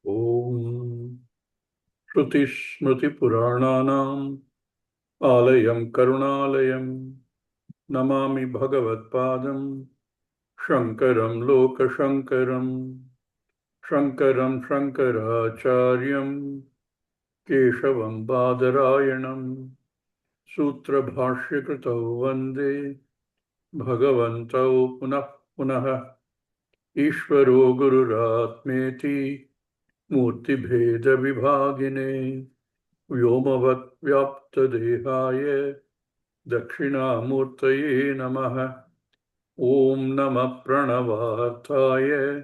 Om Shruti Smriti Purananam Alayam Karunalayam Namami Bhagavad Padam Shankaram Loka Shankaram Shankaram Shankaracharyam Keshavam Badarayanam Sutra Bhashyakrtau Vande Bhagavantau Punah Punaha Ishvaro Gururatmeti Murti Bheda Vibhagine Vyomavat Vyaptadehaye Dakshinamurtaye Namaha Om Namah Pranavaर्थाय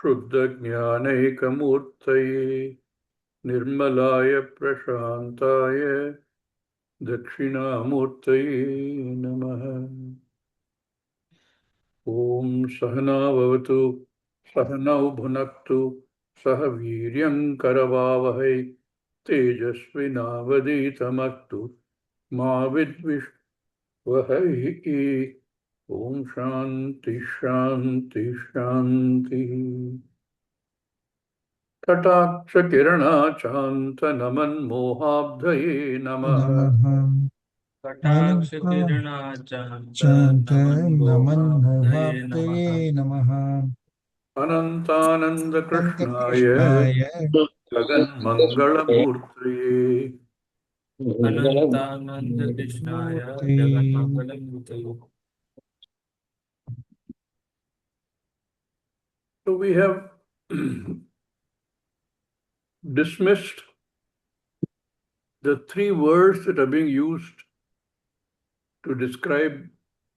Shuddha-jnanaikamurtaye Nirmalaya Prashantaye Dakshinamurtaye Namaha Om Sahana Vavatu Sahanau Bhunaktu Sahaviryam Karavavahai Tejasvinavaditamastu Ma Vidvishvahai Om Shanti Shanti Shanti Kataksha Kirana Chanta Naman Mohabdaye Namaha Namaha Chanta Naman Mohabdaye Namaha Anantananda Nanda Krishnaya Krishnaya Jagan Mangalamurtaye. Anantananda Krishnaya Jagat Murti. Mangalam Murtaya. So we have dismissed the three words that are being used to describe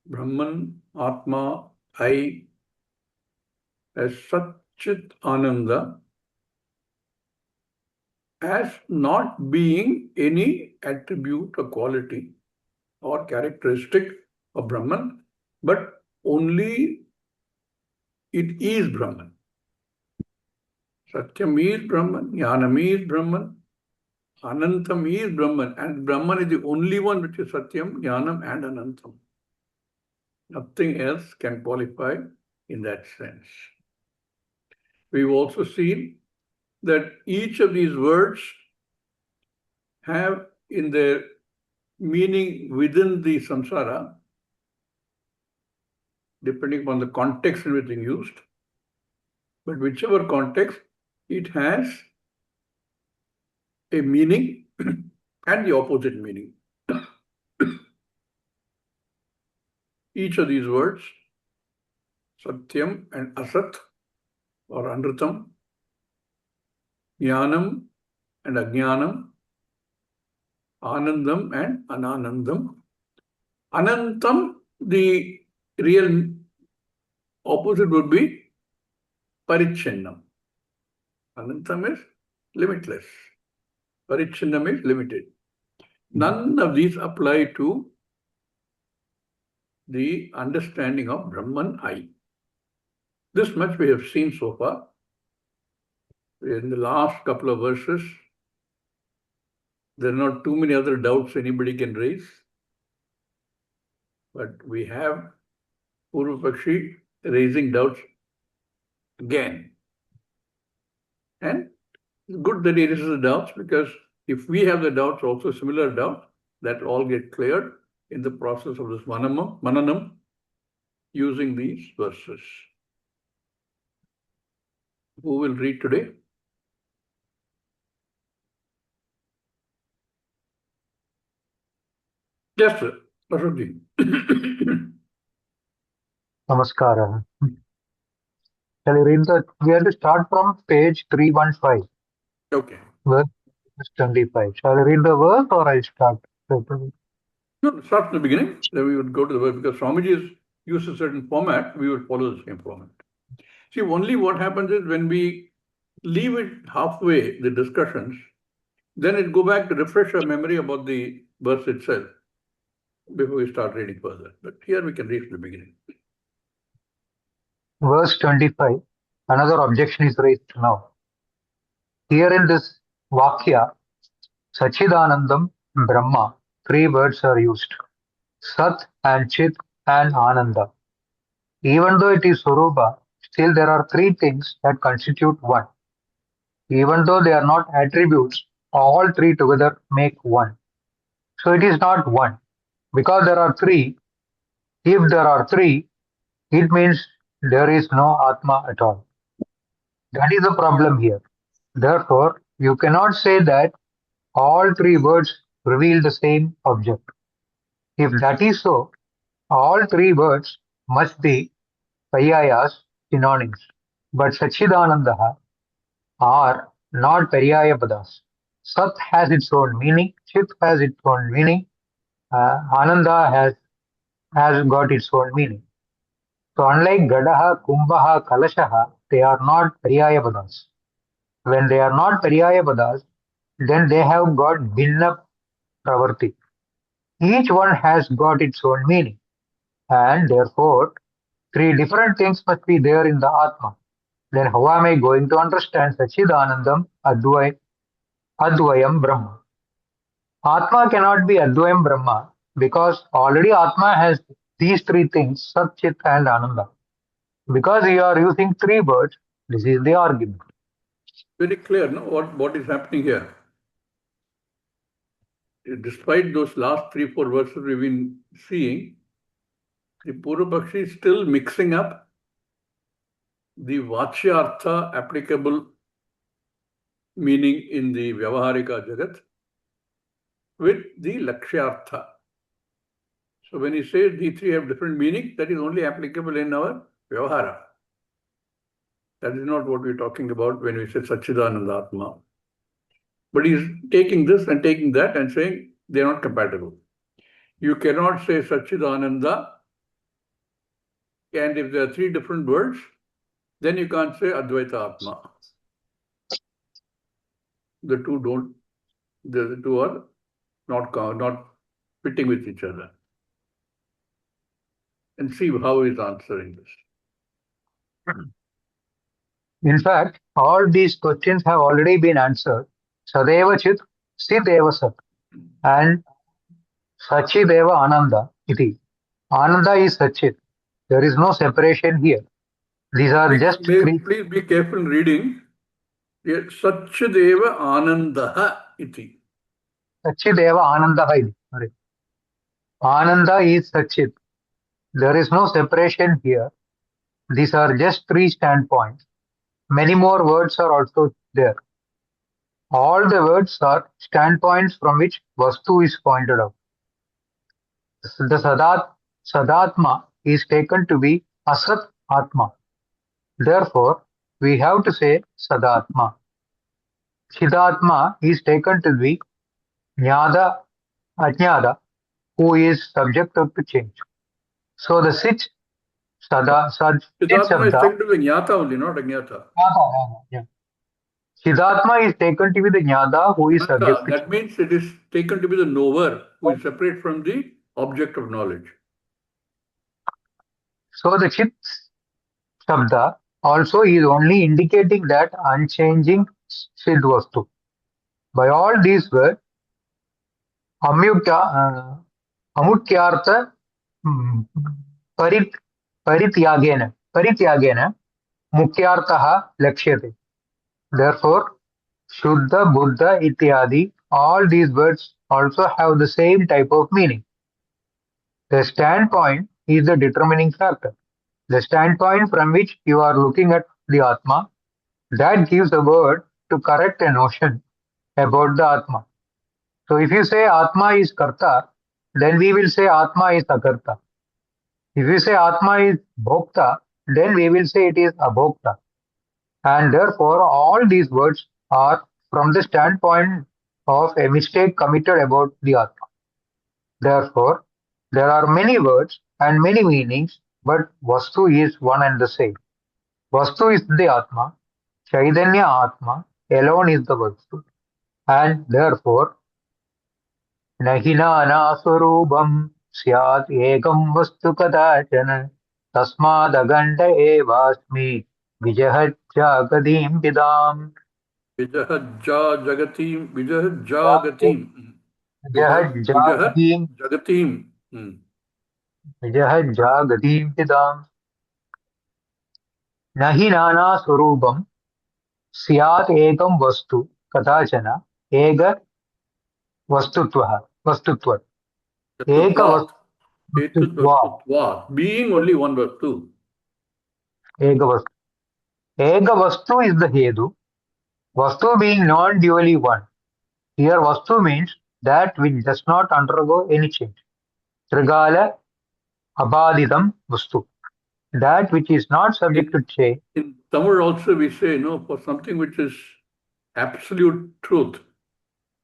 Brahman, Atma, I as Satchit Ananda as not being any attribute or quality or characteristic of Brahman, but only it is Brahman. Satyam is Brahman, Jnanam is Brahman, Anantam is Brahman, and Brahman is the only one which is Satyam, Jnanam, and Anantam. Nothing else can qualify in that sense. We've also seen that each of these words have in their meaning within the samsara, depending upon the context in which it's used, but whichever context, it has a meaning and the opposite meaning. Each of these words, Satyam and Asat or Anritam, Jnanam and Ajnanam, Anandam and Ananandam. Anantam, the real opposite would be Parichinnam. Anantam is limitless. Parichinnam is limited. None of these apply to the understanding of Brahman I. This much we have seen so far. In the last couple of verses, there are not too many other doubts anybody can raise. But we have Purvapakshi raising doubts again. And it's good that he raises the doubts, because if we have the doubts, also similar doubts, that all get cleared in the process of this mananam using these verses. Who will read today? Yes, sir. Ashokji. Namaskara. Shall I read we have to start from page 315, Okay. verse 25. Shall I read the verse or I start? No, start from the beginning, then we would go to the verse, because Swamiji has used a certain format, we would follow the same format. See, only what happens is when we leave it halfway, the discussions, then it go back to refresh our memory about the verse itself before we start reading further. But here we can read from the beginning. Verse 25. Another objection is raised now. Here in this Vakya, Sachidanandam, Brahma, three words are used. Sat and Chit and Ananda. Even though it is Surupa, still there are three things that constitute one. even though they are not attributes, all three together make one. So it is not one. Because there are three, if there are three, it means there is no Atma at all. That is the problem here. Therefore, you cannot say that all three words reveal the same object. If that is so, all three words must be Paryayas, synonyms. But Sachidanandaha are not Paryaya Padas. Sat has its own meaning, Chit has its own meaning, Ananda has got its own meaning. So unlike Gadaha, Kumbhaha, Kalashaha, they are not Paryaya Padas. When they are not Paryaya Padas, then they have got Bhinna Pravarti. Each one has got its own meaning, and therefore three different things must be there in the Atma. Then how am I going to understand Sachidanandam Advayam Brahma? Atma cannot be Advayam Brahma because already Atma has these three things, Sat, Chit and Ananda. Because you are using three words, this is the argument. Very clear, no? What is happening here? Despite those last 3-4 verses we've been seeing, the Purvapakshi is still mixing up the Vachyartha applicable meaning in the Vyavaharika Jagat with the Lakshyartha. So when he says these three have different meaning, that is only applicable in our Vyavahara. That is not what we're talking about when we say Satchidananda Atma. But he's taking this and taking that and saying they're not compatible. You cannot say Satchidananda, and if there are three different words, then you can't say Advaita Atma. The two are not fitting with each other. And see how he's answering this. In fact, all these questions have already been answered. Sadeva Chit, Sideva Sat, and Sachideva Ananda iti. Ananda is Sachit. There is no separation here. These are just three. Please be careful in reading. Sachideva Anandaha iti. Sachideva Ananda iti. Sorry. Ananda is Sachit. There is no separation here. These are just three standpoints. Many more words are also there. All the words are standpoints from which Vastu is pointed out. The Sadatma is taken to be Asat Atma. Therefore, we have to say Sadatma. Chidatma is taken to be Jnada Ajnada, who is subjected to change. So the Sit Siddhartha is taken to be Jnata only, not Ajnata. Yeah. Siddhatma is taken to be the Jnada who is subject to. That means it is taken to be the knower who is separate from the object of knowledge. So the Chit Shabda also is only indicating that unchanging Siddh Vastu. By all these words, Amutyartha Parityagena Mukyartaha Lakshyate. Therefore, Shuddha, Buddha, Ityadi, all these words also have the same type of meaning. The standpoint is the determining factor. The standpoint from which you are looking at the Atma, that gives a word to correct a notion about the Atma. So if you say Atma is Karta, then we will say Atma is Akarta. If you say Atma is Bhokta, then we will say it is Abhokta. And therefore, all these words are from the standpoint of a mistake committed about the Atma. Therefore, there are many words and many meanings, but Vastu is one and the same. Vastu is the Atma, Chaitanya Atma alone is the Vastu. And therefore, Nahi Nana Swarubam Syat Ekam Vastu Kadachana Tasmad Aganda Evasmi Vijahat Jagadim Pidam. Vijahat Jagatim. Vijahat Jagatim. Jagatim. Vijahat Jagadim Pidam. Nahi Nana Swarubam. स्यात् एकं वस्तु कदाचन एक वस्तुत्वत् एक Tatutvat. Etut वस्तुत्वात् vastutvat. Being only one vastu. एक वस्तु एक वस्तु is the hedu. Vastu being non-dually one. Here vastu means that which does not undergo any change. Trigala abadidam vastu. That which is not subject to change. In Tamil also we say, for something which is absolute truth,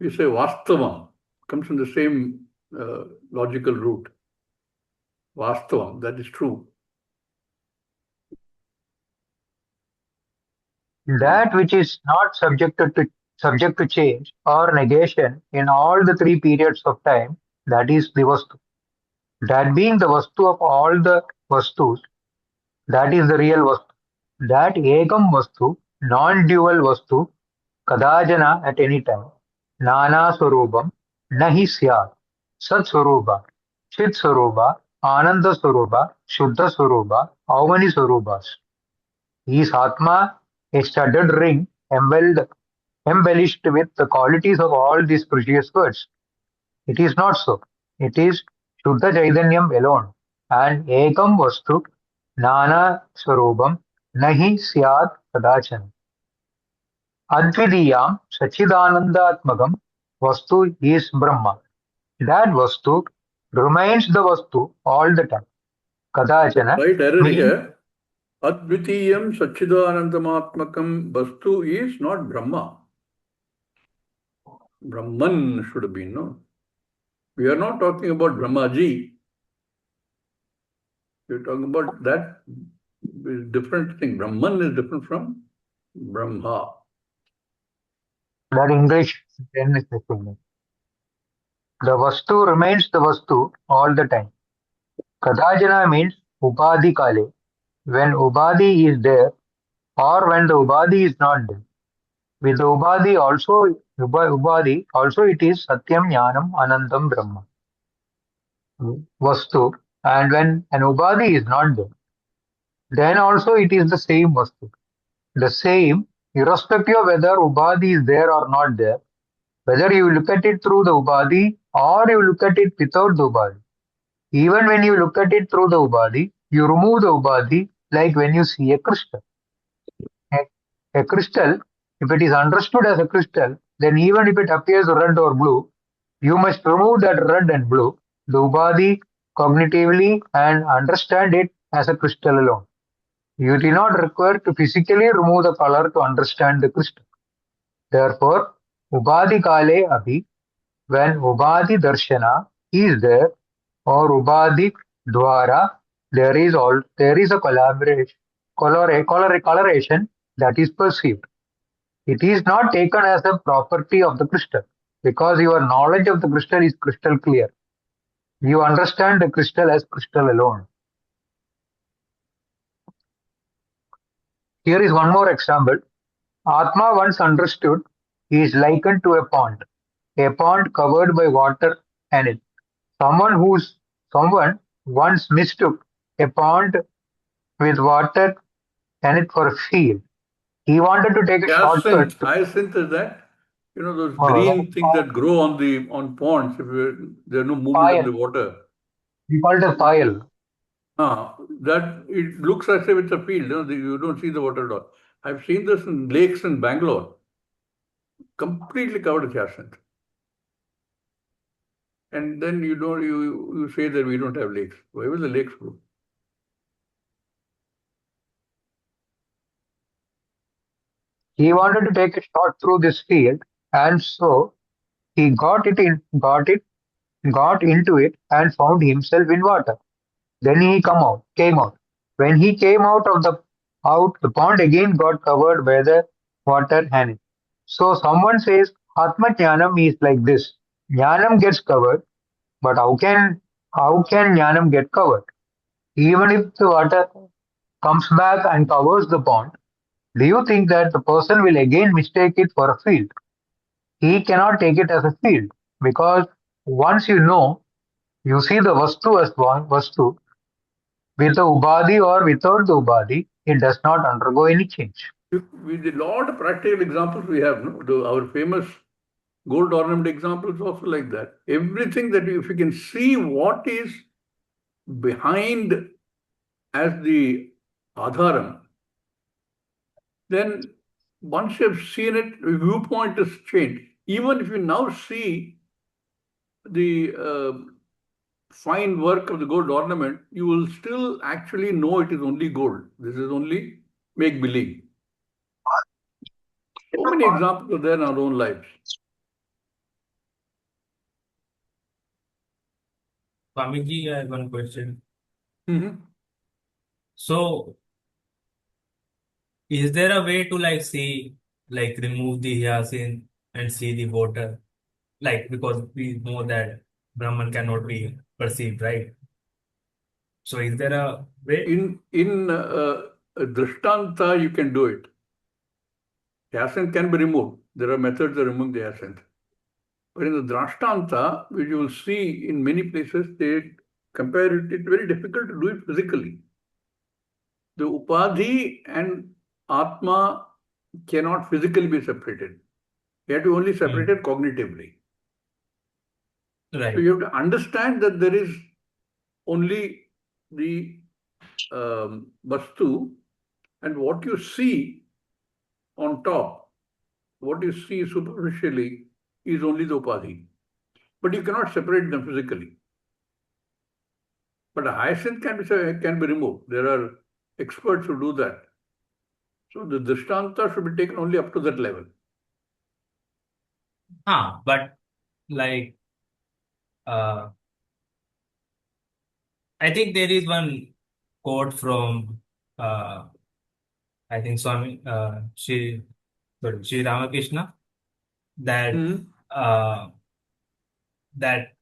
we say vastavam. Comes from the same logical root. Vastavam, that is true. That which is not subject to change or negation in all the three periods of time, that is the vastu. That being the vastu of all the vastus, that is the real vastu. That ekam vastu, non-dual vastu, kadajana at any time, nana swarubam, nahi syat, sat swarupa, chit swarupa, ananda swarupa, shuddha swarupa, how many swarubas? Is Atma a studded ring embellished with the qualities of all these precious words? It is not so. It is Shuddha Chaitanyam alone. And Ekam Vastu Nana Swarupam Nahi Syat Kadachan. Advidiyam Sachidanandatmakam Vastu is Brahma. That Vastu remains the Vastu all the time. Kadachana. Right error here. Advitiyam Sachidanandamatmakam vastu is not Brahma. Brahman should have been, no? We are not talking about Brahmaji. We are talking about that is different thing. Brahman is different from Brahma. That English then is different. The Vastu remains the Vastu all the time. Kadajana means Upadhi Kale, when Upadhi is there or when the Upadhi is not there. With the Upadhi also it is Satyam Jnanam Anantam Brahma. Vastu. And when an Upadhi is not there, then also it is the same Vastu. The same, irrespective of whether Upadhi is there or not there, whether you look at it through the Upadhi or you look at it without the Upadhi. Even when you look at it through the Upadhi, you remove the Upadhi like when you see a crystal. A crystal, if it is understood as a crystal, then even if it appears red or blue, you must remove that red and blue, the Upadhi, cognitively and understand it as a crystal alone. You do not require to physically remove the color to understand the crystal. Therefore, Upadhi Kale Abhi, when Ubadhi Darshana is there, or Ubadhi Dwara, there is a coloration that is perceived. It is not taken as a property of the crystal, because your knowledge of the crystal is crystal clear. You understand the crystal as crystal alone. Here is one more example. Atma once understood is likened to a pond covered by water and it. Someone once mistook a pond with water and it for a field. He wanted to take a shortcut. Hyacinth is that? Those green things that grow on ponds if there are no movement in the water. We call it a pile. That it looks as if it's a field. You don't see the water at all. I've seen this in lakes in Bangalore, completely covered with hyacinth. And then you say that we don't have lakes. Where will the lakes grow? He wanted to take a shot through this field, and so he got into it and found himself in water. Then he came out. When he came out, the pond again got covered by the water and so someone says Atma Jnanam is like this. Jnanam gets covered, but how can Jnanam get covered? Even if the water comes back and covers the pond, do you think that the person will again mistake it for a field? He cannot take it as a field because once you see the Vastu as one Vastu, with the Ubadi or without the Ubadi, it does not undergo any change. With a lot of practical examples we have, no? Our famous gold ornament example is also like that. Everything that if you can see what is behind as the adharam, then once you've seen it, the viewpoint is changed. Even if you now see the fine work of the gold ornament, you will still actually know it is only gold. This is only make believe. So many examples are there in our own lives. Swamiji, I have one question. Mm-hmm. So, is there a way to remove the hyacinth and see the water? Because we know that Brahman cannot be perceived, right? So, is there a way? In Drishtanta, you can do it. Hyacinth can be removed. There are methods of removing the hyacinth. But in the Drishtanta, which you will see in many places, they compare it. It's very difficult to do it physically. The Upadhi and Atma cannot physically be separated. You have to only separate it cognitively. So Right. you have to understand that there is only the Vastu, and what you see on top, what you see superficially is only the Upadhi. But you cannot separate them physically. But a hyacinth can be removed. There are experts who do that. So the Drishtanta should be taken only up to that level. But like, I think there is one quote from, I think Sri Ramakrishna, that uh, that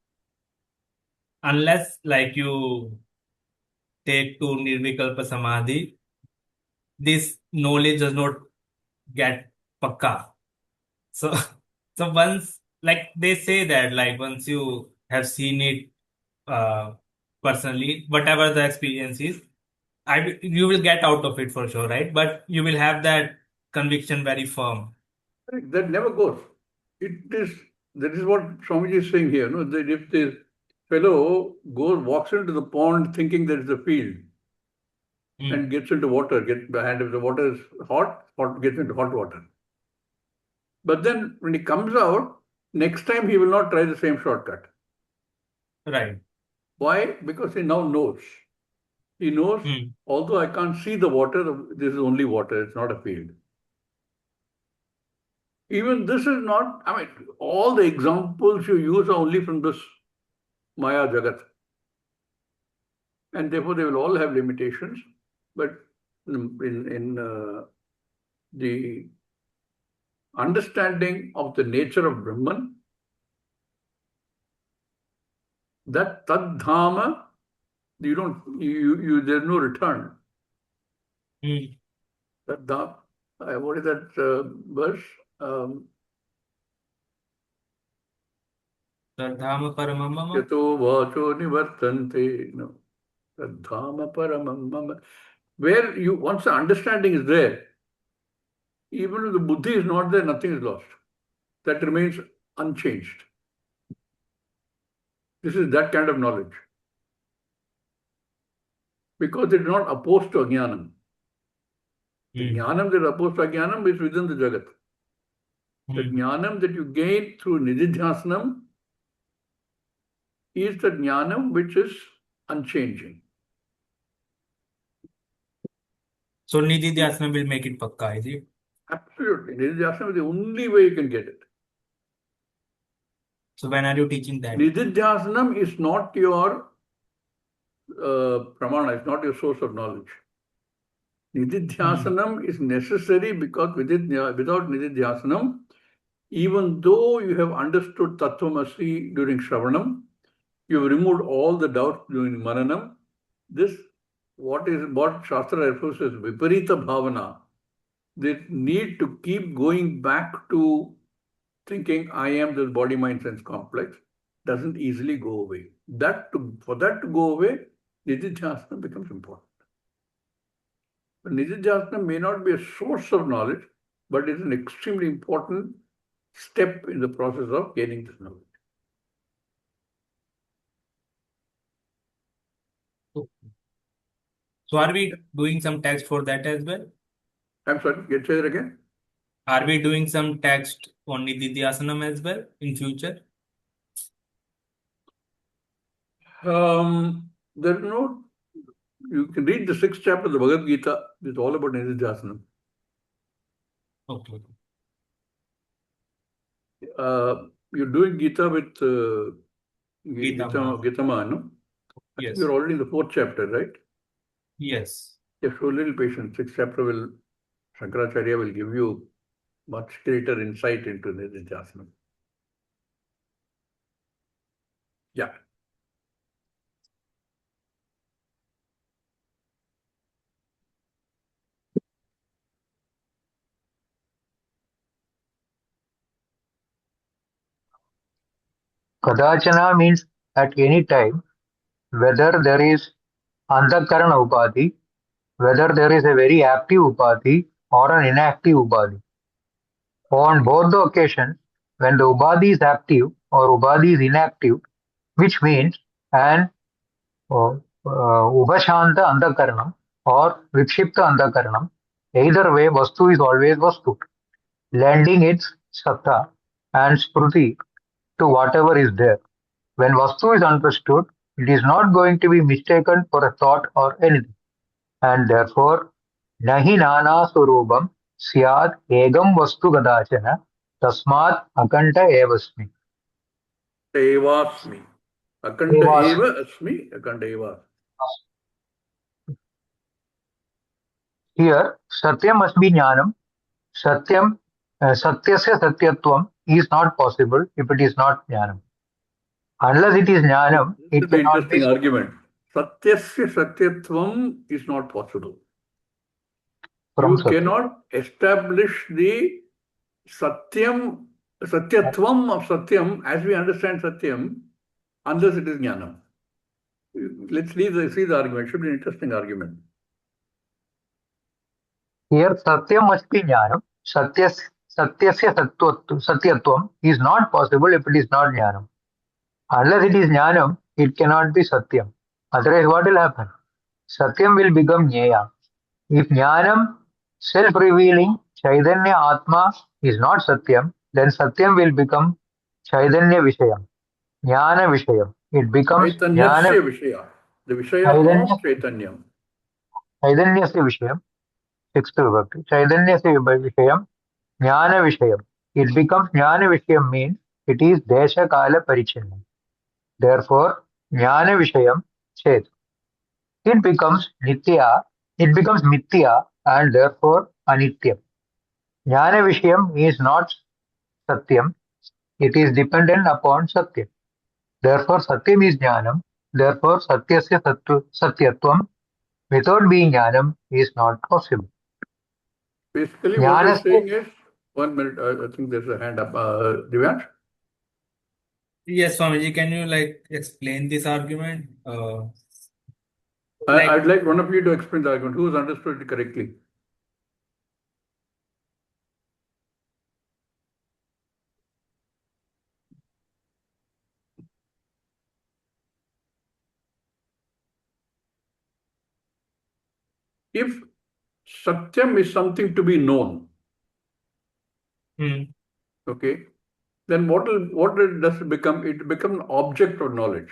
unless you take to Nirvikalpa Samadhi, this knowledge does not get pakka. So, so once, they say that, once you have seen it personally, whatever the experience is, you will get out of it for sure, right? But you will have that conviction very firm. That never goes. That is what Swamiji is saying here. No? That if the fellow walks into the pond thinking there is a field and gets into water, if the water is hot, gets into hot water. But then when he comes out, next time he will not try the same shortcut. Right. Why? Because he now knows. He knows, although I can't see the water, this is only water, it's not a field. Even this is not, all the examples you use are only from this Maya Jagat. And therefore they will all have limitations. But in the understanding of the nature of Brahman, that Tadhama, there's no return. Tadhama, what is that verse? Tadhama paramam mama. Yato vacho nivartante. No. Tadhama paramam mama. Where once the understanding is there, even if the buddhi is not there, nothing is lost. That remains unchanged. This is that kind of knowledge. Because it is not opposed to ajnanam. The jnanam that is opposed to ajnanam is within the jagat. The jnanam that you gain through nididhyasanam is the jnanam which is unchanging. So nididhyasana will make it pakka, is it? Absolutely. Nididhyasana is the only way you can get it. So when are you teaching that? Nididhyasanam is not your pramana, it's not your source of knowledge. Nididhyasanam is necessary because without Nididhyasanam, even though you have understood Tattvamasi during Shravanam, you have removed all the doubts during Mananam. What Shastra refers to as Viparita Bhavana, the need to keep going back to thinking I am this body, mind, sense complex doesn't easily go away. For that to go away, Nididhyasana becomes important. Nididhyasana may not be a source of knowledge, but it's an extremely important step in the process of gaining this knowledge. So are we doing some text for that as well? I'm sorry, say it again. Are we doing some text on Nididhyasanam as well in future? There's no, you can read the 6th chapter of the Bhagavad Gita. It's all about Nididhyasana. Okay. You're doing Gita with Gita. Gitama, no? I Yes. think you're already in the 4th chapter, right? Yes. Just show a little patience. 6th chapter will, Shankaracharya will give you much greater insight into Nididhyasana. Yeah. Kadachana means at any time, whether there is Antakarana Upadhi, whether there is a very active Upadhi or an inactive Upadhi. On both the occasions, when the Upadhi is active or Upadhi is inactive, which means an Ubhashanta Antakaranam or Vikshipta Antakaranam, either way, Vastu is always Vastu, lending its Satta and Spruti to whatever is there. When Vastu is understood, it is not going to be mistaken for a thought or anything. And therefore, Nahi Nana Surubam Syad Egam Vastu Gadachana Tasmat Akanta Evasmi. Evasmi. Akanta eva asmi, akanta eva. Here, Satyam must be Jnanam. Satyam, Satyasya Satyatvam is not possible if it is not Jnanam. Unless it is Jnanam, This it is an cannot be interesting argument. Satyasya satyatvam is not possible. from You Satya. cannot establish the satyam, satyatvam of satyam as we understand satyam unless it is jnanam. Let's see the argument. It should be an interesting argument. Here, Satyam must be Jnanam. Satyasya Satyatvam is not possible if it is not Jnanam. Unless it is Jnanam, it cannot be Satyam. Otherwise, what will happen? Satyam will become Jnaya. If Jnanam, self-revealing Chaitanya Atma is not Satyam, then Satyam will become Chaitanya Vishayam, Jnana Vishayam. It becomes Jnana Chaitanyasya vishaya. The vishaya Chaitanya, of Chaitanyam. Chaitanyasya Vishayam, sixth vibhakti. Chaitanyasya Vishayam, Jnana Vishayam. It becomes Jnana Vishayam means it is Desha Kala Parichinnam. Therefore, Jnana Vishayam Chet. It becomes Mithya and therefore Anityam. Jnana Vishayam is not Satyam, it is dependent upon Satyam. Therefore, Satyam is Jnanam, therefore Satyasya Satyatvam without being Jnanam is not possible. Basically, what you're Jnanasya, saying is, 1 minute, I think there's a hand up. Divyansh? Yes, Swamiji, can you explain this argument? I'd like one of you to explain the argument. Who's understood it correctly? If Satyam is something to be known, okay, then what does it become? It becomes an object of knowledge.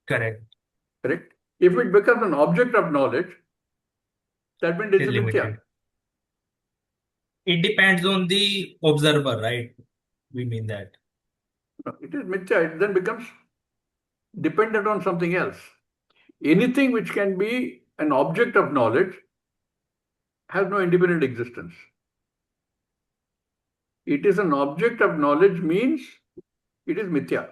Correct. Correct? If it becomes an object of knowledge, that means it's Is mithya. limited. It depends on the observer, right? We mean that. It is mithya. It then becomes dependent on something else. Anything which can be an object of knowledge has no independent existence. It is an object of knowledge means it is mithya.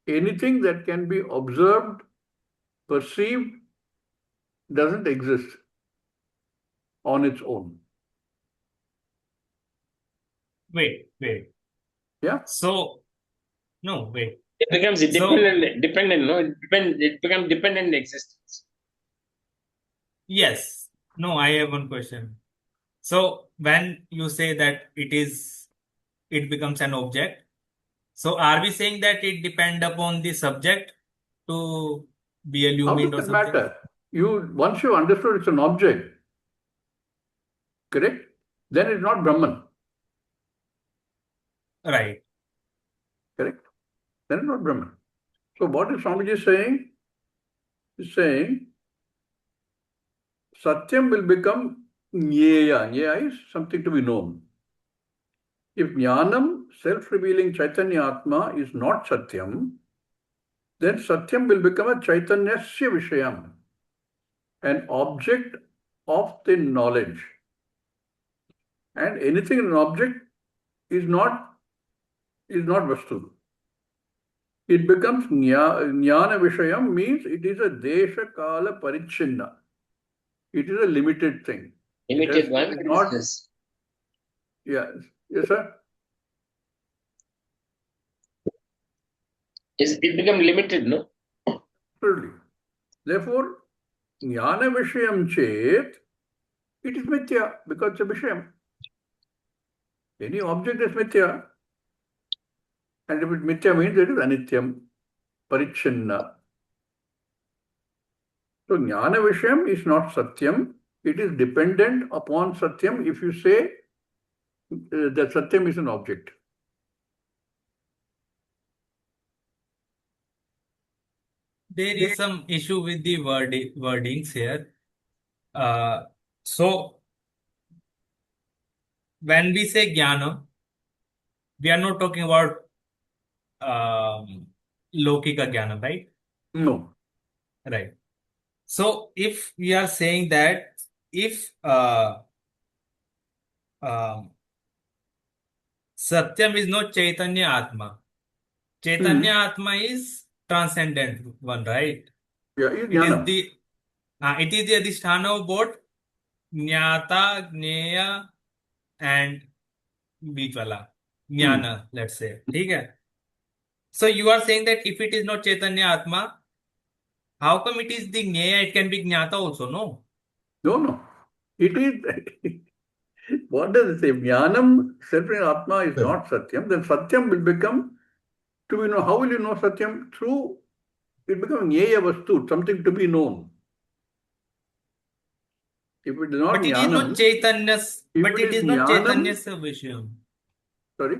Anything that can be observed, perceived, doesn't exist on its own. Wait. Yeah? So, no, wait. It becomes dependent. No, it becomes dependent existence. Yes. No, I have one question. So when you say that it becomes an object, so are we saying that it depend upon the subject to be How does illumined or that something? matter? Once you understood it's an object, correct? Then it's not Brahman, Right. correct? Then it's not Brahman. So what is Swamiji saying? He's saying Satyam will become Nyeya. Nyeya is something to be known. If Jnanam, self-revealing Chaitanya Atma, is not Satyam, then Satyam will become a Chaitanyasya Vishayam, an object of the knowledge. And anything in an object is not Vastu. It becomes Jnana Vishayam, means it is a Desha Kala Parichinna. It is a limited thing. Limited one. It is not. Yes, yes, sir. It become limited, no? Absolutely. Therefore, Jnana Vishayam Chet, it is Mithya because it's a Vishayam. Any object is Mithya. And if it Mithya means it is Anityam, Parichinna. So Jnana Vishayam is not Satyam. It is dependent upon Satyam if you say that Satyam is an object. There is some issue with the wordings here. So when we say jnana, we are not talking about Lokika jnana, right? No. Right. So if we are saying that if Satyam is not Chaitanya Atma, Chaitanya Atma is transcendent one, right? Yeah, it's It is Jnanam. the adhisthana of both Jnata, Jneya and बीच वाला Jnana, let's say. ठीक है? So you are saying that if it is not Chaitanya Atma, how come it is the Jneya? It can be Jnata also, no? No. It is. What does it say? Jnanam, self-revealing Atma is not Satyam. Then Satyam will become, to be known. How will you know Satyam? Through, it becomes Nyeya Vastu, something to be known. If it is not But it is not Jnanam, Chaitanya's, if but it it is is not Jnanam, Chaitanya's Vishayam. sorry?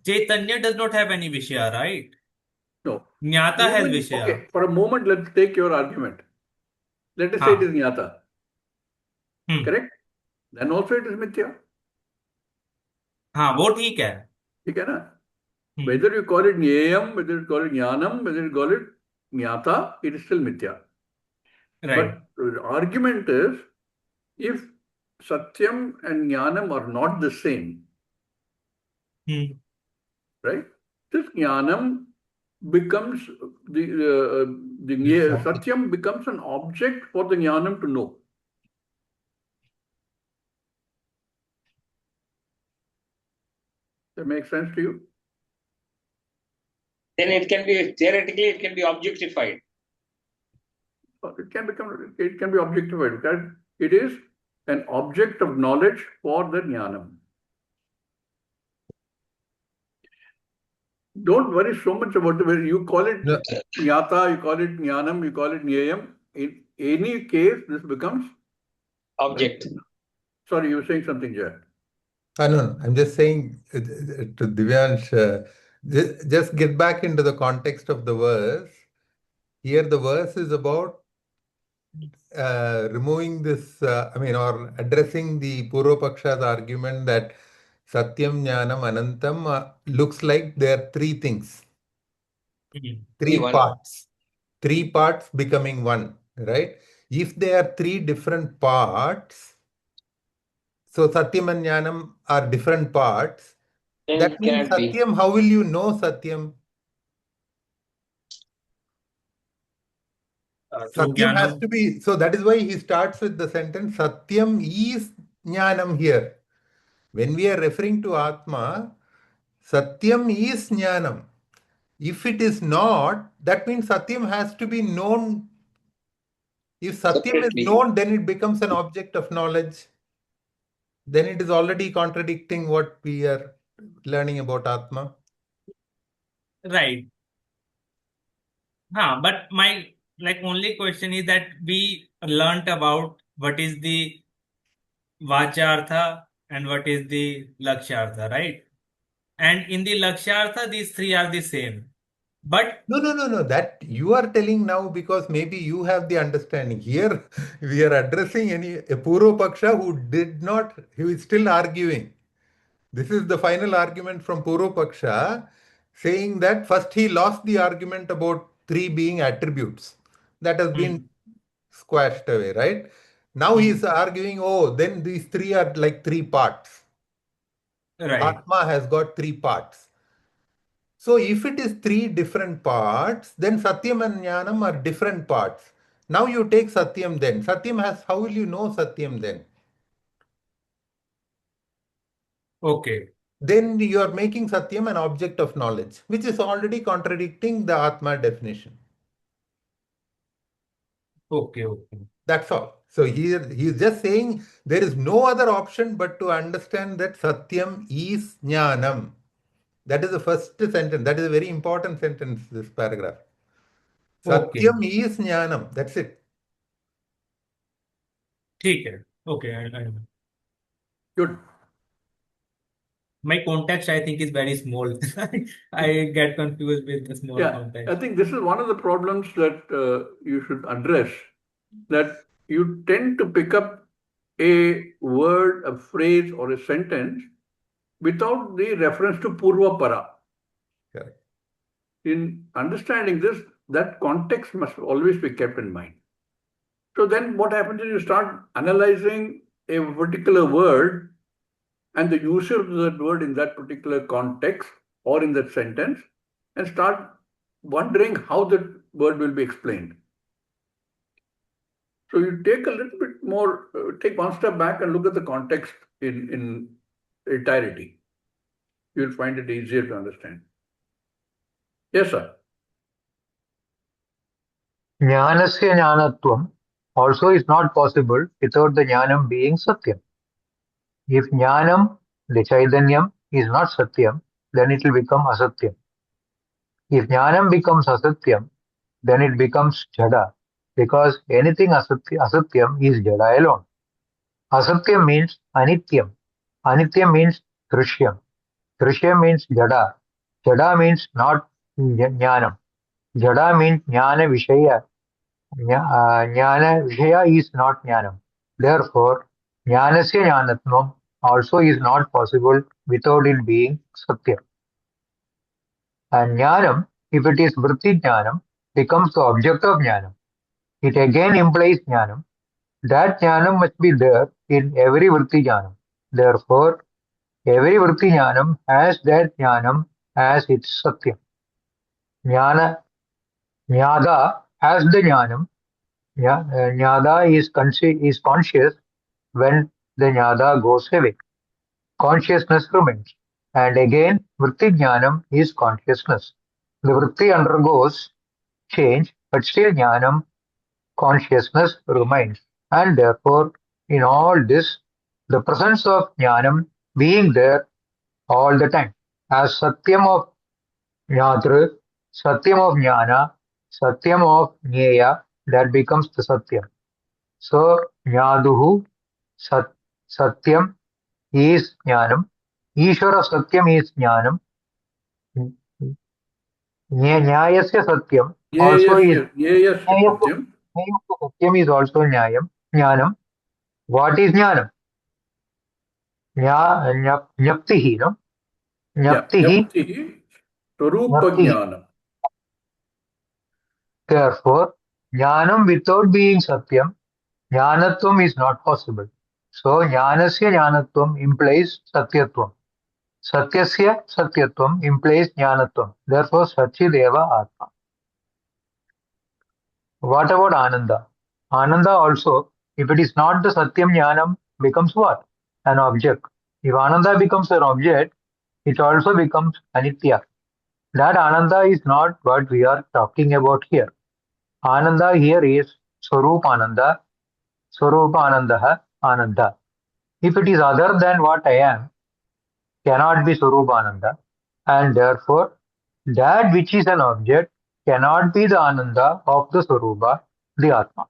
Chaitanya does not have any Vishaya, right? No. Jnata has Even, Vishaya. okay, for a moment, let's take your argument. Let us say it is Jnata. Correct? Then also it is Mithya. हाँ वो ठीक है. ठीक है ना? Whether you call it Nyayam, whether you call it Jnanam, whether you call it Jnata, it is still Mithya. Right. But the argument is, if Satyam and Jnanam are not the same, right? This Jnanam becomes the Satyam becomes an object for the Jnanam to know. That makes sense to you? Then it can be, theoretically, it can be objectified. It can be objectified because it is an object of knowledge for the Jnanam. Don't worry so much about it. Whether you call it Jnata, you call it Jnanam, you call it Nyayam. In any case, this becomes object. Sorry, you were saying something, Jay. No, I'm just saying to Divyansh, just get back into the context of the verse. Here the verse is about removing this, or addressing the Purvapaksha's argument that Satyam, Jnanam, Anantam looks like there are three things. Three parts. Three parts becoming one, right? If they are three different parts, so Satyam and Jnanam are different parts. Then That means Satyam, how will you know Satyam? Satyam has to be, so that is why he starts with the sentence, Satyam is Jnanam here. When we are referring to Atma, Satyam is Jnanam. If it is not, that means Satyam has to be known If Satyam Separately. is known, then it becomes an object of knowledge. Then it is already contradicting what we are learning about Atma. Right. But my only question is that we learnt about what is the Vachartha and what is the Lakshartha, right? And in the Lakshartha, these three are the same. But No. That you are telling now because maybe you have the understanding. Here we are addressing a Purva Paksha who is still arguing. This is the final argument from Purva Paksha, saying that first he lost the argument about three being attributes. That has been squashed away, right? Now he is arguing, oh, then these three are like three parts. right. Atma has got three parts. So if it is three different parts, then Satyam and Jnanam are different parts. Now you take Satyam then. How will you know Satyam then? Okay. Then you are making Satyam an object of knowledge, which is already contradicting the Atma definition. Okay. That's all. So here he is just saying there is no other option but to understand that Satyam is Jnanam. That is the first sentence. That is a very important sentence, this paragraph. Okay. Satyam is Jnanam. That's it. ठीक है. Okay. Good. My context, I think, is very small. I get confused with the small Yeah, context. I think this is one of the problems that you should address, that you tend to pick up a word, a phrase, or a sentence without the reference to Purva Para. Correct. In understanding this, that context must always be kept in mind. So then what happens is you start analyzing a particular word and the usage of that word in that particular context or in that sentence, and start wondering how that word will be explained. So you take a little bit more, take one step back and look at the context in entirety. You'll find it easier to understand. Yes, sir. Jnanasya jnanatvam also is not possible without the jnanam being satyam. If jnanam, the chaitanyam, is not satyam, then it will become asatyam. If jnanam becomes asatyam, then it becomes jada, because anything asatyam is jada alone. Asatyam means anityam. Anityam means drishyam. Drishyam means jada. Jada means not jnanam. Jada means jnana vishaya. Jnana vishaya is not jnanam. Therefore, jnanasya jnanatvam also is not possible without it being satya. And jnanam, if it is vritti jnanam, becomes the object of jnanam. It again implies jnanam. That jnanam must be there in every vritti jnanam. Therefore, every vritti jnanam has that jnanam as its satya. Jnana, jnada has the jnanam. Jnada is conscious when the jnada goes away. Consciousness remains. And again, vritti jnanam is consciousness. The vritti undergoes change, but still jnanam, consciousness remains. And therefore, in all this, the presence of jnanam being there all the time, as satyam of jnatru, satyam of jnana, satyam of jnaya, that becomes the satyam. So, jnaduhu, satyam is jnanam, Ishvara satyam is jnanam, Nyayasya satyam also is Yes, Nyayasya satyam is also jnanam. What is jnanam? Jnaptihi, no? Jnaptihi, Yaptihi Swarupa jnaptihi. Jnanam. Therefore, jnanam without being satyam, jnanatvam is not possible. So, jnanasya jnanatvam implies satyatvam. Satyasya satyatvam implies jnanatvam. Therefore, Sachideva Atma. What about Ananda? Ananda also, if it is not the Satyam Jnanam, becomes what? An object. If Ananda becomes an object, it also becomes Anitya. That Ananda is not what we are talking about here. Ananda here is Swarupananda, Swarupanandaha, Ananda. If it is other than what I am, cannot be Swarupananda, and therefore that which is an object cannot be the Ananda of the Swarupa, the Atma.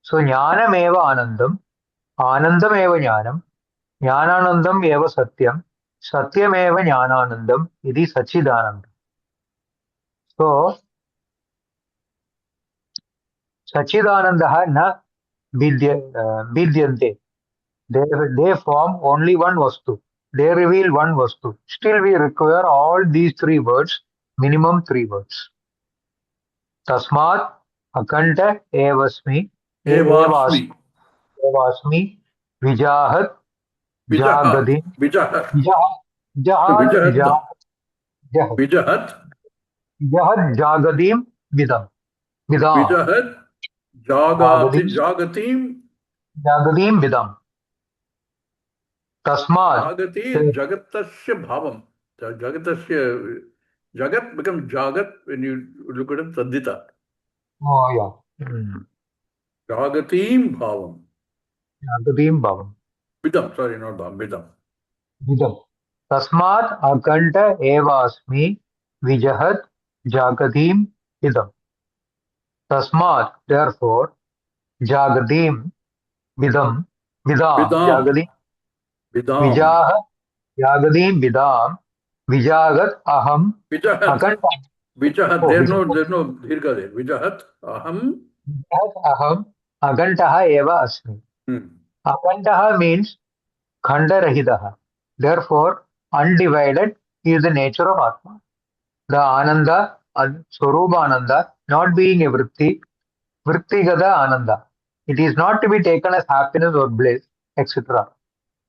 So Jnanam eva Anandam, Anandam eva Jnanam, Jnananandam eva Satyam, Satyam eva Jnananandam, iti Sachidanandam. So Sachidanandaha na vidyante. They form only one vastu. They reveal one vastu. Still we require all these three words, minimum three words. Tasmat akanta evasmi Evasmi. evasmi vijahat Vijahat. jagadi Vijahat. jahat Vijahat. jahat Vijahat. jahat jagadim vidam vidam Vijahat. Jagatim. jagadim vidam. Tasmat. Jagati Jagatasya Bhavam. Jagatasya Jagat becomes Jagat when you look at it Tadita. Oh yeah. Jagatim Bhavam. Jagadim bhavam. Vidam, sorry, not Bhavam, Vidam. Vidam. Tasmat akanta evasmi vijahat jagadim vidam. Tasmat, therefore, jagadim vidam vidam Vidam. jagadim Vidam. vijahat jagadim vidam vijagat aham Vijahat. akanta. Vijahat. Oh, There's no Dirgha there. Vijahat. Aham. vijahat aham akantaha eva asmi. Hmm. Akantaha means khandarahitaha. Therefore, undivided is the nature of Atma. The Ananda, Swarupa Ananda, not being a vritti, vrittigata Ananda. It is not to be taken as happiness or bliss, etc.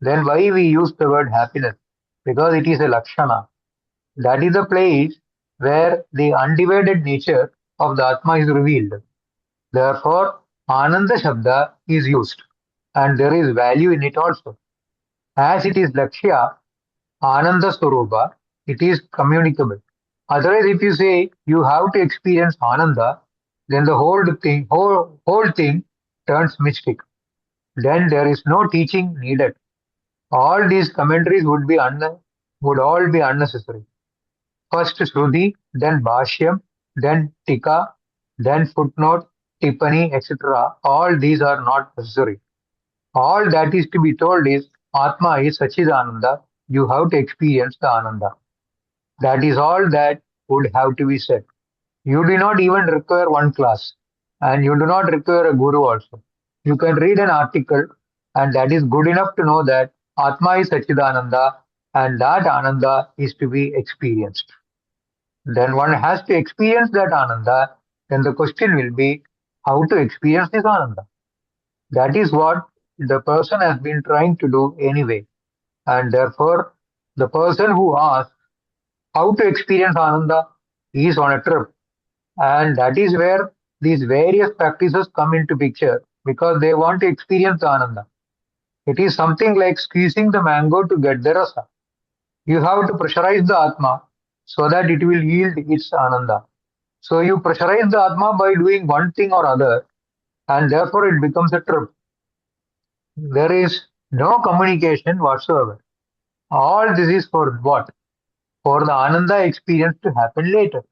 Then why we use the word happiness? Because it is a lakshana. That is the place where the undivided nature of the Atma is revealed. Therefore, Ananda Shabda is used, and there is value in it also. As it is Lakshya, Ananda Swarupa, it is communicable. Otherwise, if you say you have to experience Ananda, then the whole thing turns mystic. Then there is no teaching needed. All these commentaries would all be unnecessary. First Shruti, then Bhashyam, then Tika, then footnote, Tippani, etc. All these are not necessary. All that is to be told is Atma is Sachidananda. You have to experience the Ananda. That is all that would have to be said. You do not even require one class, and you do not require a guru also. You can read an article, and that is good enough to know that Atma is Sachidananda, and that Ananda is to be experienced. Then one has to experience that Ananda. Then the question will be how to experience this Ananda. That is what the person has been trying to do anyway. And therefore, the person who asks how to experience Ananda is on a trip. And that is where these various practices come into picture because they want to experience the Ananda. It is something like squeezing the mango to get the rasa. You have to pressurize the Atma so that it will yield its Ananda. So you pressurize the Atma by doing one thing or other, and therefore it becomes a trip. There is no communication whatsoever. All this is for what? For the Ananda experience to happen later.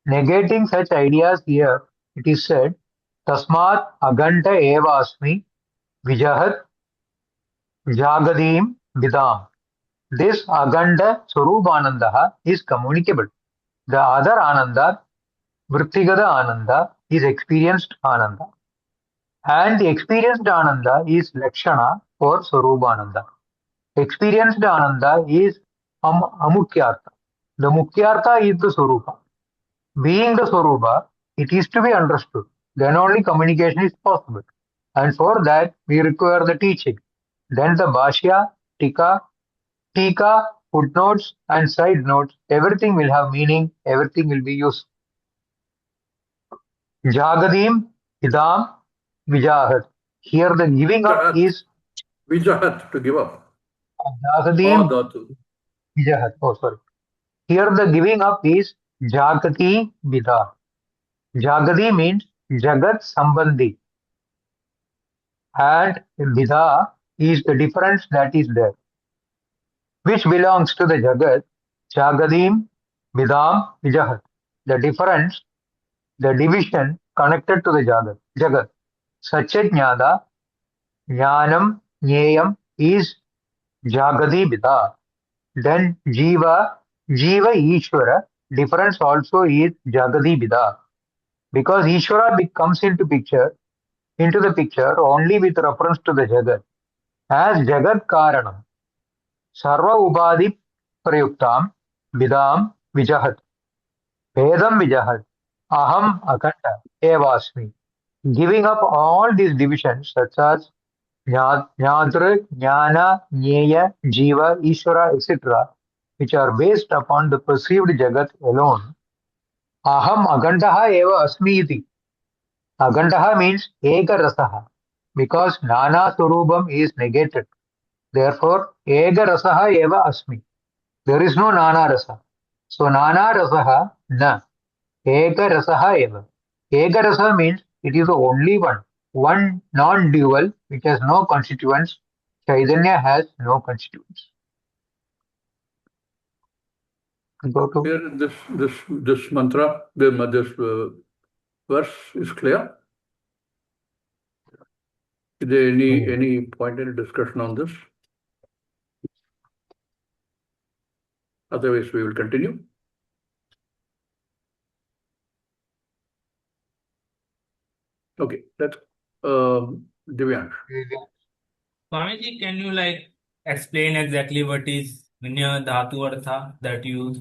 Negating such ideas here, it is said, Tasmat aganta eva asmi vijahat jagadim vidam. This aganda Swarupananda is communicable. The other Ananda, Vrittigada Ananda, is experienced Ananda. And the experienced Ananda is Lakshana for Swarupananda. Experienced Ananda is Amukyartha. The Mukyartha is the Swarupa. Being the Swarupa, it is to be understood. Then only communication is possible. And for that, we require the teaching. Then the Bhashya, Tika, footnotes, and side notes, everything will have meaning, everything will be used. Jagadim, Idam, Vijahat. Here the giving up Vijahat. is Vijahat, to give up. Jagadim, Dhatu. Vijahat. Oh, sorry. Here the giving up is Jagati Vida. Jagati means Jagat Sambandhi. and Vidha is the difference that is there, which belongs to the Jagat, Jagadim, Vidam, Vijahat. The difference, the division connected to the Jagat. Sachajnada, Jnanam, Jneyam is Jagadi Vidha. Then Jiva, Ishvara, difference also is Jagadi Vidha. Because Ishvara comes into the picture only with reference to the Jagat. As Jagat Karanam, Sarva Ubadi Prayuktam, Vidam Vijahat, Vedam Vijahat, Aham Akanta, Evasmi. Giving up all these divisions such as Jnadra, Jnana, Jneya, Jiva, Ishvara, etc., which are based upon the perceived Jagat alone. Aham Agandaha Eva Asmi iti. Agandaha means Eka Rasaha, because Nana Surubam is negated. Therefore, Ega Rasaha Eva Asmi. There is no Nana Rasa. So, Nana Rasaha Na. Eka Rasaha Eva. Eka Rasa means it is the only one non-dual which has no constituents. Chaitanya has no constituents. Go to Here, this mantra, this verse is clear. Is there any point, any discussion on this? Otherwise, we will continue. Okay, let's Divyansh. Swamiji, can you explain exactly what is Nya Dhatu Artha that you use?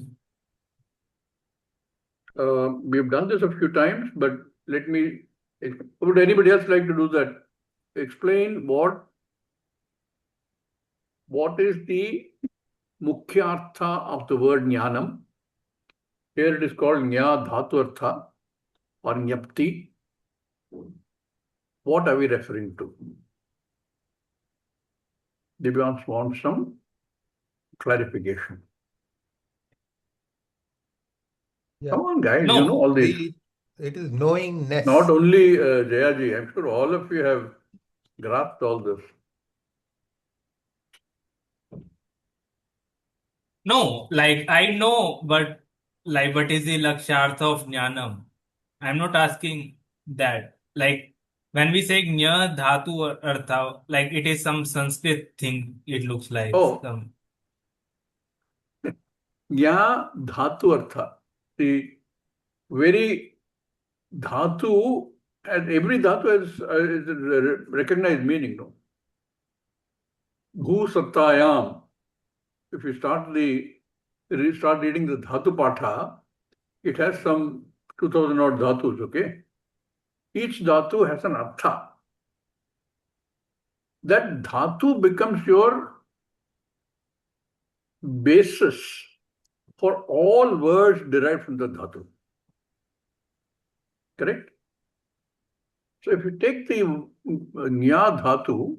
We've done this a few times, but would anybody else like to do that? Explain what is the Mukhya Artha of the word Jnanam. Here it is called Nya Dhatu Artha or Nyapti. What are we referring to? Divyansh wants some clarification. Yeah. Come on, guys, No, you know all this. It is knowingness. Not only Jayaji, I'm sure all of you have grasped all this. No, I know, but what is the Lakshartha of Jnanam? I'm not asking that. When we say Nya Dhatu Artha, it is some Sanskrit thing, it looks like. Oh. Nya Dhatu Artha. The very Dhatu, and every Dhatu has a recognized meaning, no? Bhu Sattayam. If you start reading the Dhatu Patha, it has some 2000 odd Dhatus, okay? Each Dhatu has an Artha. That Dhatu becomes your basis for all words derived from the Dhatu. Correct? So if you take the Nya Dhatu,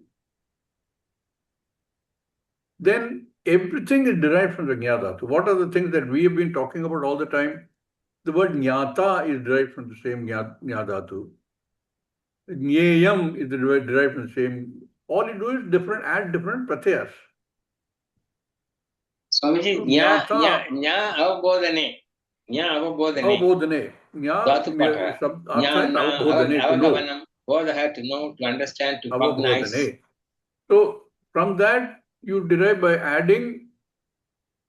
then everything is derived from the Nya Dhatu. What are the things that we have been talking about all the time? The word Jnata is derived from the same Nya Dhatu. Jneyam is derived from the same. All you do is add different pratyas. Swamiji, Nya Avabodhane. Nya Avabodhane. Avabodhane. Dhatu Pata. Jnana, Avagavanam. Bodha, to know, to understand, to cognize. So from that, you derive by adding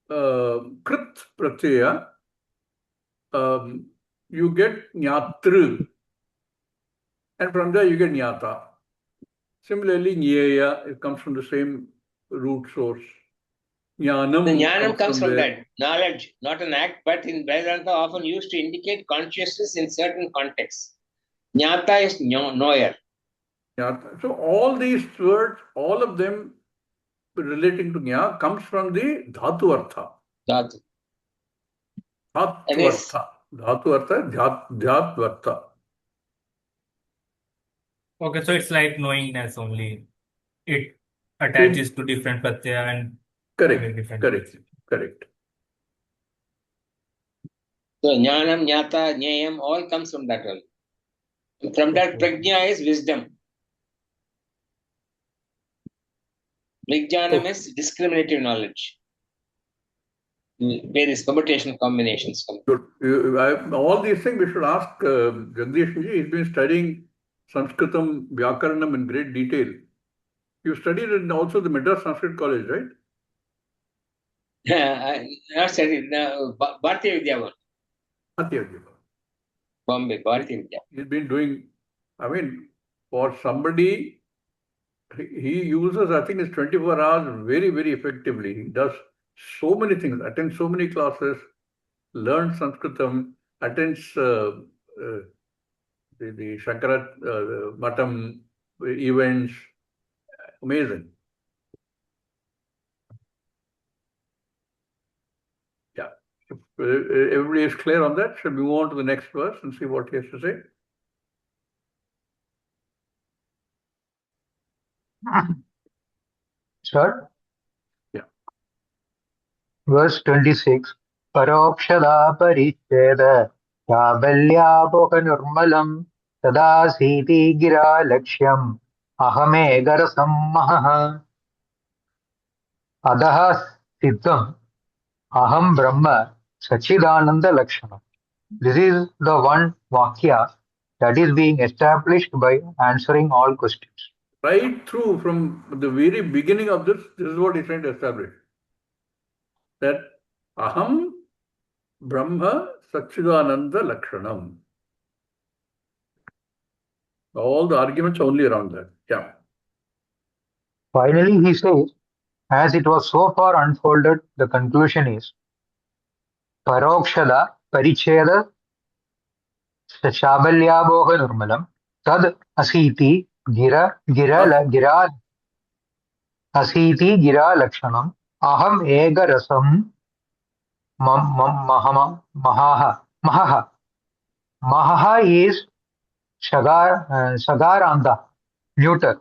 Krit Pratyaya, you get Nyatru. And from there, you get Nyata. Similarly, Nyeya, it comes from the same root source. Jnanam, the Jnanam comes from that. Knowledge, not an act, but in Vedanta often used to indicate consciousness in certain contexts. Jnata is knower. So all these words, all of them relating to Jna, comes from the Dhatu Artha. Dhatu. Dhatu Artha. Dhatu Artha, Dhyat Artha. Okay, so it's like knowingness only. It attaches to different pratyaya and Correct. So Jnanam, Jnata, Jneyam, all comes from that one. From that, Prajna is wisdom. Vijnanam is discriminative knowledge. Various permutation combinations. Good. All these things we should ask Jagdish Ji. He's been studying Sanskritam, Vyakaranam in great detail. You studied in also the Madras Sanskrit College, right? Not studied. Bharatiya Vidya. Bombay, Bharatiya Vidya. He's been doing, I mean, for somebody, he uses, I think, his 24 hours very, very effectively. He does so many things, attends so many classes, learns Sanskritam, attends the Shankara Matam events. Amazing. Yeah. If everybody is clear on that, shall we move on to the next verse and see what he has to say? Sir? Yeah. Verse 26. Parokshada paricheda chabalyapoka nirmalam tadasiti gira lakshyam ahame garasam mahaha adaha siddham aham brahma sachidananda lakshanam. This is the one vakya that is being established by answering all questions. Right through from the very beginning of this is what he's trying to establish. That aham brahma sachidananda lakshanam. All the arguments are only around that. Yeah. Finally, he says, as it was so far unfolded, the conclusion is Parokshada Paricheda Shabalyaboha Nurmalam Tad Asiti Gira Asiti Gira Lakshanam Aham Ega Rasam Mahaha. Mahaha is Sagaranda, neuter.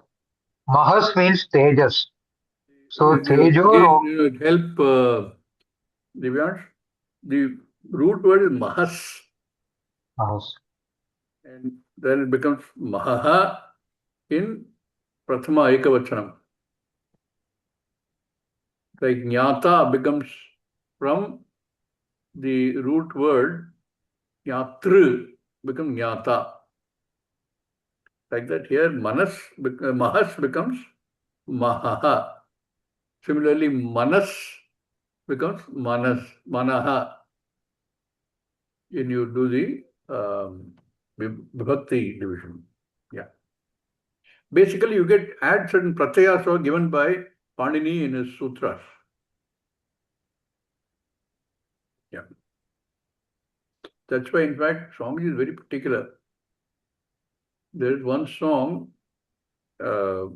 Mahas means Tejas. So Tejo Help Divyansh. The root word is mahas. Mahas. And then it becomes mahaha in prathama ekavachanam. Like jnata becomes from the root word jnatru becomes jnata. Like that here mahas becomes mahaha. Similarly manas becomes manaha. When you do the vibhakti division. Yeah. Basically, you add certain pratyayas are given by Panini in his sutras. Yeah. That's why, in fact, Swami is very particular. There is one song, it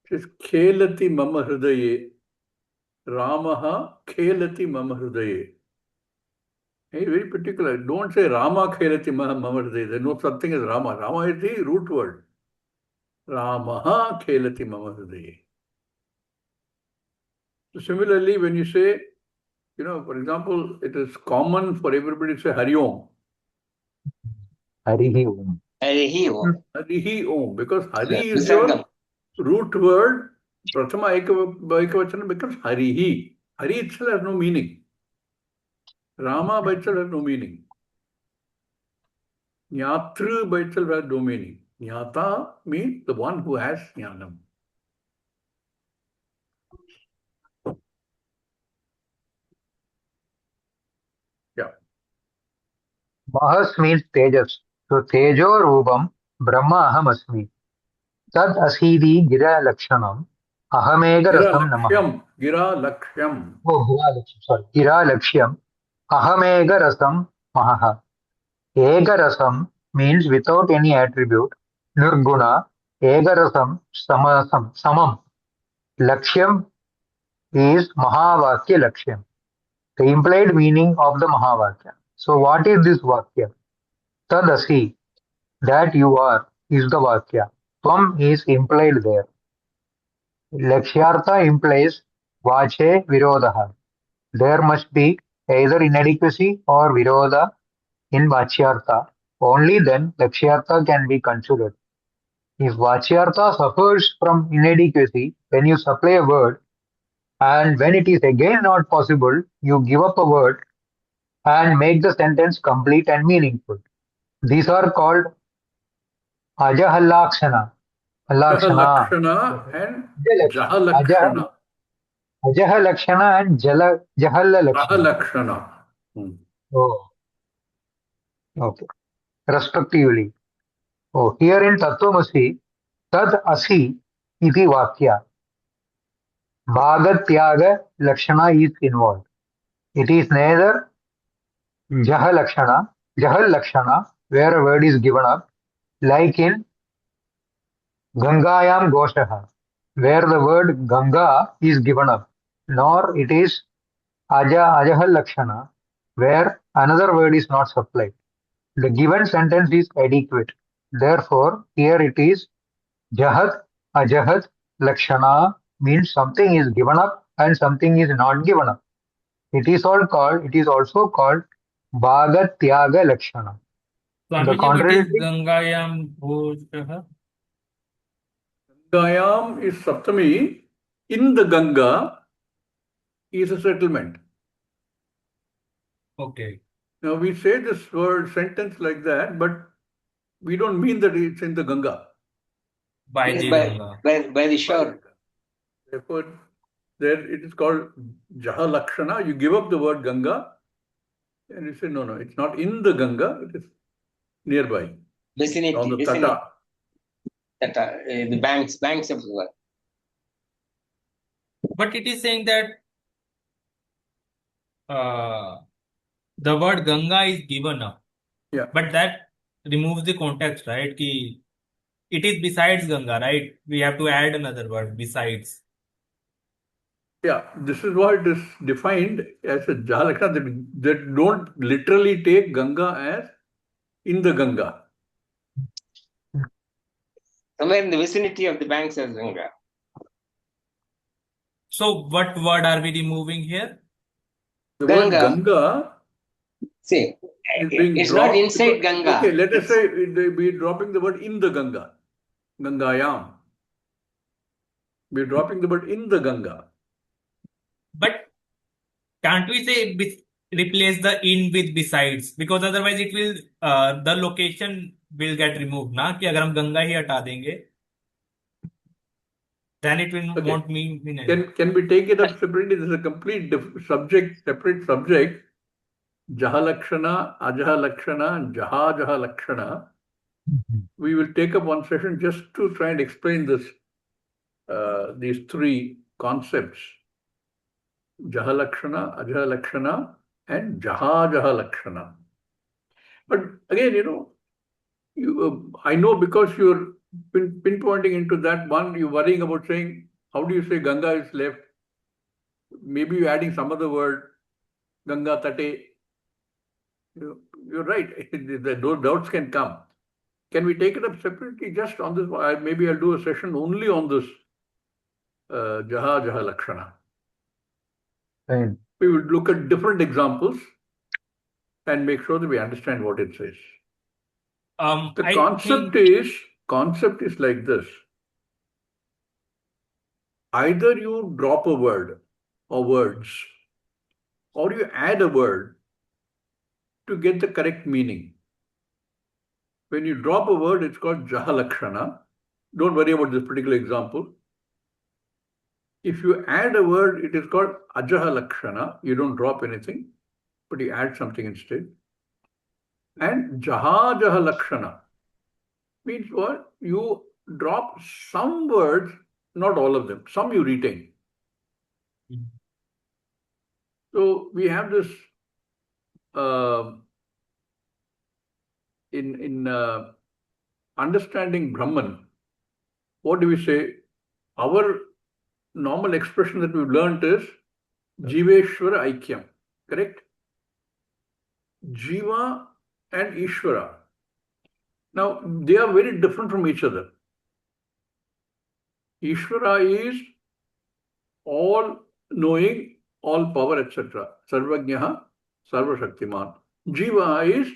says, Khelati mama hridaye, Ramaha khelati mama hridaye. He's very particular. Don't say Rama khelati mama hridaye. There's no such thing as Rama. Rama is the root word. Ramaha khelati mama hridaye. So similarly, when you say, for example, it is common for everybody to say Hari Om. Harihi Om. Harihi Om. Harihi Om, because Hari is your root word. Prathama Ekavachana becomes Harihi. Hari itself has no meaning. Rama by itself has no meaning. Jnatru by itself has no meaning. Jnata means the one who has jnanam. Yeah. Mahas means Tejas. So Tejo Rupam Brahma Aham Asmi. Tad Asidi Gira Lakshanam Ahamega Rasam Namaha. Gira Lakshyam. Oh, Gira Lakshyam. Sorry. Gira Lakshyam Ahamega Rasam Mahaha. Ega Rasam means without any attribute. Nirguna Ega Rasam Samam. Lakshyam is Mahavakya Lakshyam. The implied meaning of the Mahavakya. So what is this Vakya? Tadasi, that you are, is the Vakya. Tvam is implied there. Lakshyartha implies Vache Virodaha. There must be either inadequacy or Viroda in Vachyartha. Only then Lakshyartha can be considered. If Vachyartha suffers from inadequacy, when you supply a word, and when it is again not possible, you give up a word and make the sentence complete and meaningful. These are called Ajahallakshana. Lakshana. Lakshana and Ajalakshana. Jahalakshana. Ajahalakshana and Jahallalakshana. Jahalakshana. Oh, okay. Respectively. Oh, here in Tattvamasi, Tad Asi iti Vakya. Bhagatyaga Lakshana is involved. It is neither Jahal Lakshana, where a word is given up, like in Gangayam Goshaha, where the word Ganga is given up, nor it is Ajahal Lakshana, where another word is not supplied. The given sentence is adequate. Therefore, here it is Jahat, Ajahat, Lakshana means something is given up and something is not given up. It is also called Bhagatyaga Lakshana. The Swamiji, what is contradicting Gangayam Bhojah? Gayam is Saptami. In the Ganga is a settlement. Okay. Now we say this word sentence like that, but we don't mean that it's in the Ganga. By Yes, the by, Ganga. by the shore. Therefore, there it is called Jahalakshana. You give up the word Ganga and you say, no, it's not in the Ganga, it is nearby. Vicinity. On the Vicinity. Tata. Tata, the banks of the river. But it is saying that the word Ganga is given up. Yeah. But that removes the context, right? Ki it is besides Ganga, right? We have to add another word, besides. Yeah, this is what is defined as a Jahalakshana, that don't literally take Ganga as in the Ganga. Somewhere in the vicinity of the banks of Ganga. So what word are we removing here? The Ganga. word Ganga See, is being it's dropped. not inside Ganga. Okay, let us say we're dropping the word in the Ganga. Gangayam. We're dropping the word in the Ganga. But can't we say replace the in with besides? Because otherwise it will, the location will get removed. Na? Ki agar hum Ganga hi hata denge, then it will won't mean anything. Can we take it up separately? This is a complete separate subject. Jahalakshana, Ajahalakshana, Jahalakshana. We will take up one session just to try and explain this, these three concepts. Jahalakshana, Ajahalakshana, and Jahalakshana. But again, I know because you're pinpointing into that one, you're worrying about saying, how do you say Ganga is left? Maybe you're adding some other word, Ganga Tate. You're right. Those doubts can come. Can we take it up separately just on this? Maybe I'll do a session only on this Jahalakshana. Fine. We will look at different examples and make sure that we understand what it says. The concept is like this. Either you drop a word or words, or you add a word to get the correct meaning. When you drop a word, it's called Jahalakshana. Don't worry about this particular example. If you add a word, it is called Ajahalakshana. You don't drop anything, but you add something instead. And Jahalakshana means what? You drop some words, not all of them. Some you retain. So we have this in understanding Brahman. What do we say? Our normal expression that we've learned is Jiveshwara Aikyam, correct? Jiva and Ishvara. Now, they are very different from each other. Ishvara is all knowing, all power, etc. Sarvajnaha, Sarvashaktiman. Jiva is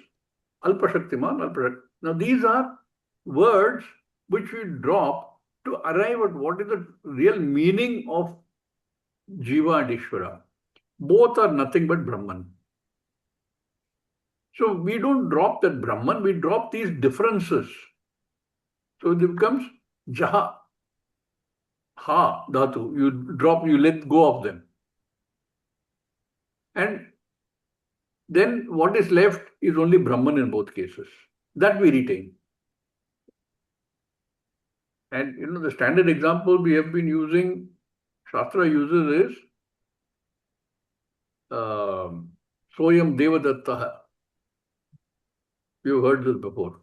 Alpashaktiman, Alpashaktiman. Now, these are words which we drop to arrive at what is the real meaning of Jiva and Ishvara. Both are nothing but Brahman. So we don't drop that Brahman, we drop these differences. So it becomes Jaha, Ha, Dhatu. You let go of them. And then what is left is only Brahman in both cases. That we retain. And the standard example we have been using, Shastra uses is Soyam Devadatta. You've heard this before.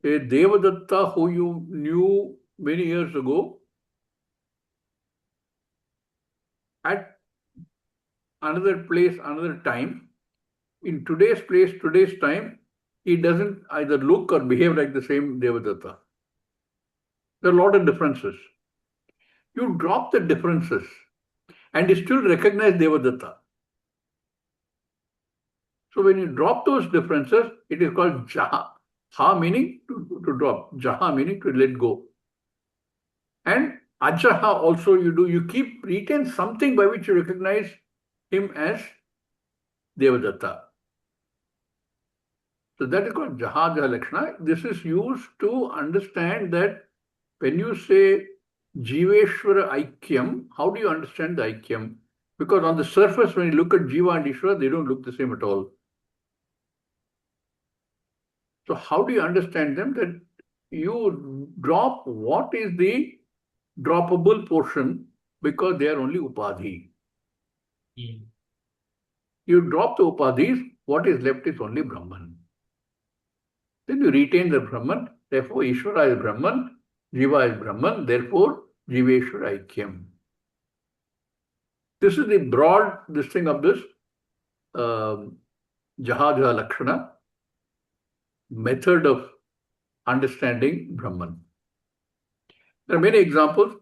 A Devadatta who you knew many years ago, at another place, another time, in today's place, today's time, he doesn't either look or behave like the same Devadatta. There are a lot of differences. You drop the differences and you still recognize Devadatta. So when you drop those differences, it is called Jaha. Ha meaning to drop, Jaha meaning to let go. And Ajaha also you retain something by which you recognize him as Devadatta. So that is called Jaha Jaha Lakshana. This is used to understand that when you say Jiveshwara Aikyam, how do you understand the Aikyam? Because on the surface, when you look at Jiva and Ishvara, they don't look the same at all. So how do you understand them? That you drop what is the droppable portion because they are only upadhi. You drop the upadhis, what is left is only Brahman. Then you retain the Brahman, therefore Ishvara is Brahman, Jiva is Brahman, therefore Jiveshwara Aikyam. This is the broad thing of this Jaha Jaha Lakshana method of understanding Brahman. There are many examples.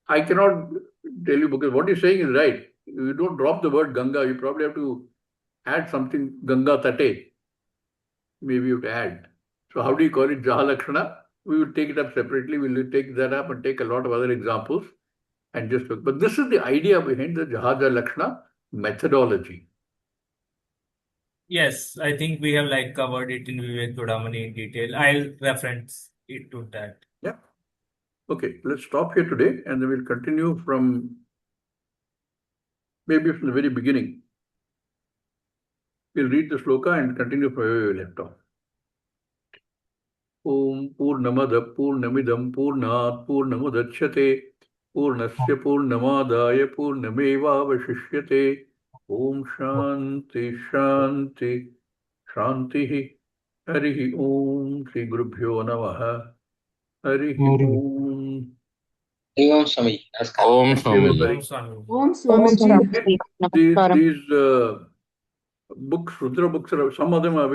I cannot tell you because what you're saying is right. You don't drop the word Ganga, you probably have to add something, Ganga Tate. Maybe you have to add. So how do you call it Jaha Lakshana? We will take it up separately. We will take that up and take a lot of other examples and just look. But this is the idea behind the Jaha Jaha Lakshana methodology. Yes, I think we have covered it in Vivek Chudamani in detail. I'll reference it to that. Yeah. Okay, let's stop here today and then we'll continue from maybe from the very beginning. We'll read the sloka and continue from where we left off. Om Purnamada Purnamidam Purnat Purnamudachyate Purnasya Purnamadaya Purnameva Vashishyate Om Shanti Shanti Shanti Harihi Om Sri Gurubhyo Namaha Harihi Om. Om Swami. Om Thank you, Swami. everybody. Om Swami. Om Swamiji. These books, Rudra books, some of them are